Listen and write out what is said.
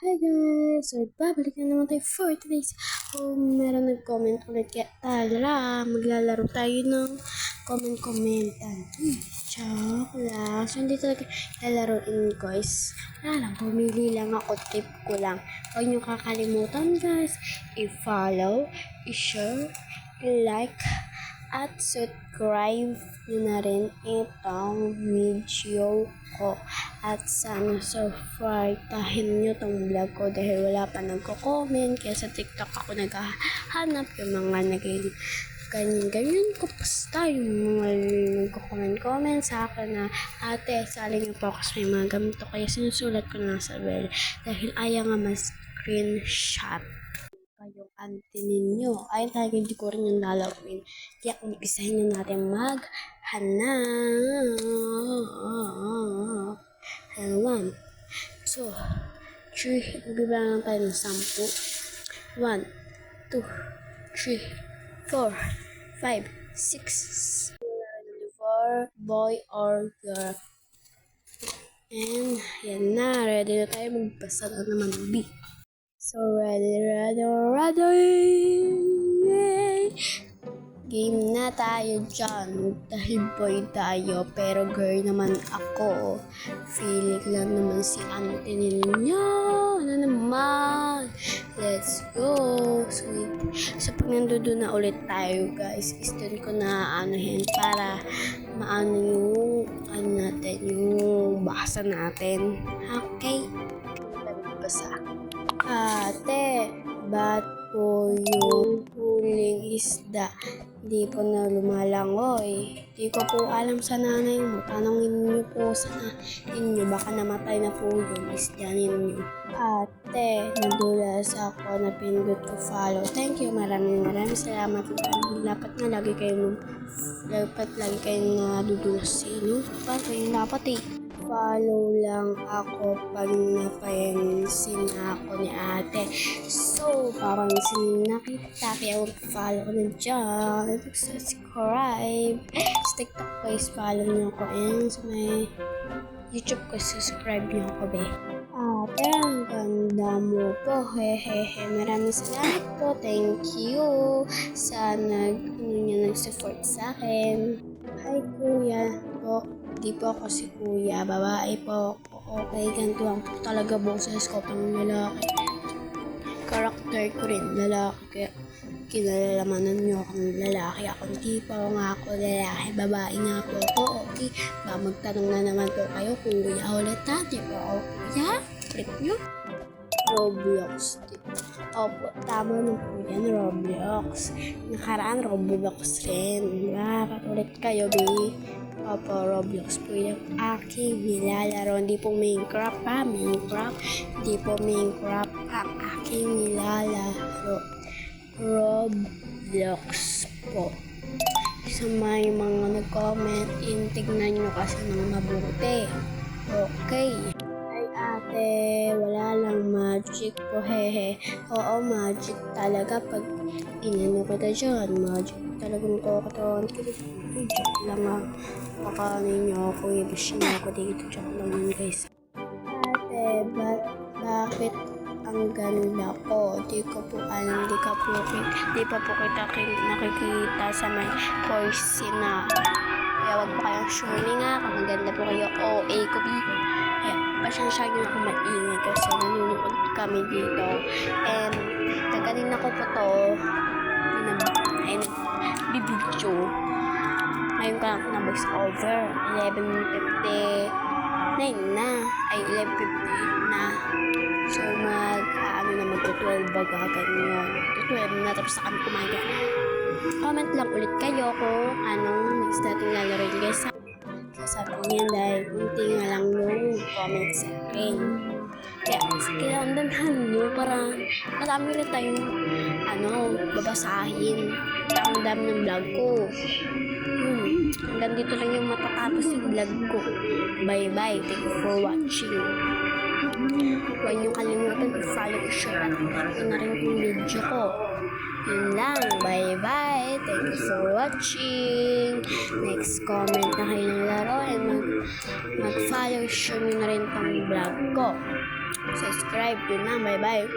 Hi guys! So, babalik na naman tayo for today's meron nag-comment ulit kaya tara, maglalaro tayo ng comment-commentan. Joke lang. So, hindi talaga lalaroin guys. Wala lang, pumili lang ako, tip ko lang. Huwag nyo kakalimutan guys, i-follow, i-share, i-like, at subscribe nyo na rin itong video ko. At sana supportahin nyo tong vlog ko dahil wala pa nagko-comment. Kaya sa TikTok ako naghahanap yung mga ganyan ko basta yung mga nagko-comment sa akin na ate, sali niyo po kasi may mga gamito. Kaya sinusulat ko na sa bell dahil ayaw nga mas-screenshot yung auntie ninyo. Ay, talaga hindi ko rin yung lalawin. Kaya umpisahin na natin maghanap. 1, 2, 3. Magbibilang tayo ng 10. 1, 2, 3, 4, 5, 6. For boy or girl. And yan na. Ready na tayo. Magbasa na naman B. So, ready. Game na tayo dyan. Dahil boy tayo, pero girl naman ako. Feeling lang naman si auntie ninyo. Ano naman? Let's go. So pag nandoon na ulit tayo, guys, istun ko na anuhin para maano yung natin, yung basa natin. Okay? Basa. Ate, ba't po yung huling isda di po na lumalangoy? Di ko po alam sa nanay mo. Tanongin niyo po sa inyo. Baka namatay na po yung isda ninyo. Ate, nadulas ako na pindot ko follow. Thank you. Maraming salamat. Dapat lagi kayong nadudulas. Bakit kayong dapat follow lang ako pag napansin ako ni ate. So, papansin nakita kaya follow ko na dyan. Subscribe. Sa TikTok ko is follow nyo ako. And sa may YouTube ko, subscribe nyo ako, be. Ate, ang ganda mo po. Hehehe. Maraming salamat po. Thank you sa nag-support sa akin. Hi, kuya po. Di po ako si kuya. Babae po ako. Okay, ganito lang po talaga boses ko pang lalaki. Karakter ko rin lalaki. Kaya kinalamanan nyo akong lalaki. Ako di po nga ako lalaki. Babae nga po ako. Okay. Ba, magtanong na naman po kayo. Kuya ulit ha. Di po ako kuya. Trip nyo. Roblox. Opo, tama na po yan, Roblox. Nakaraan, Roblox rin. Diba? Patulit kayo, be. Opo, Roblox po yung aking nilalaro. Hindi po Minecraft ha, Minecraft. Hindi po Minecraft ang aking nilalaro. Roblox po. Sa may mga nag-comment, tignan nyo kasi ng mabuti. Okay. Ate, wala lang magic po, hehe. Oo, magic talaga pag inano kita dyan. Magic talagang kakatawan ko. Joke lang nga. Baka ninyo ako, ibishin ako dito. Joke lang yun, guys. Ate, bakit ang ganda ko? Di ko po alam, di pa po kita nakikita sa may voice na. Kaya wag po kayong shooting nga. Kung maganda po kayo, OA ko, pasensya nyo ako maingay kasi nanonood kami dito. And kaganina ko po to bibidyo. Ngayon ka lang na voice over. 11:59 na. Ay, 11:58 na. So, mag-12 baga ganyan. 12 na, tapos na kami kumain. Comment lang ulit kayo kung anong next natin lalaroin guys. Sabi niya dahil kunti nga lang yung comment sa akin. Kaya ang danhan nyo para marami rin tayong babasahin. Ang dami ng vlog ko. Hanggang dito lang yung matatapos yung vlog ko. Bye bye. Thank you for watching. Huwag nyo kalimutan i-follow, i-share at i-like na rin yung video ko. Yun lang. Bye-bye. Thank you for watching. Next comment na kayo ng laro and mag-follow, share nyo na rin tong vlog ko. subscribe. Yun lang, bye-bye.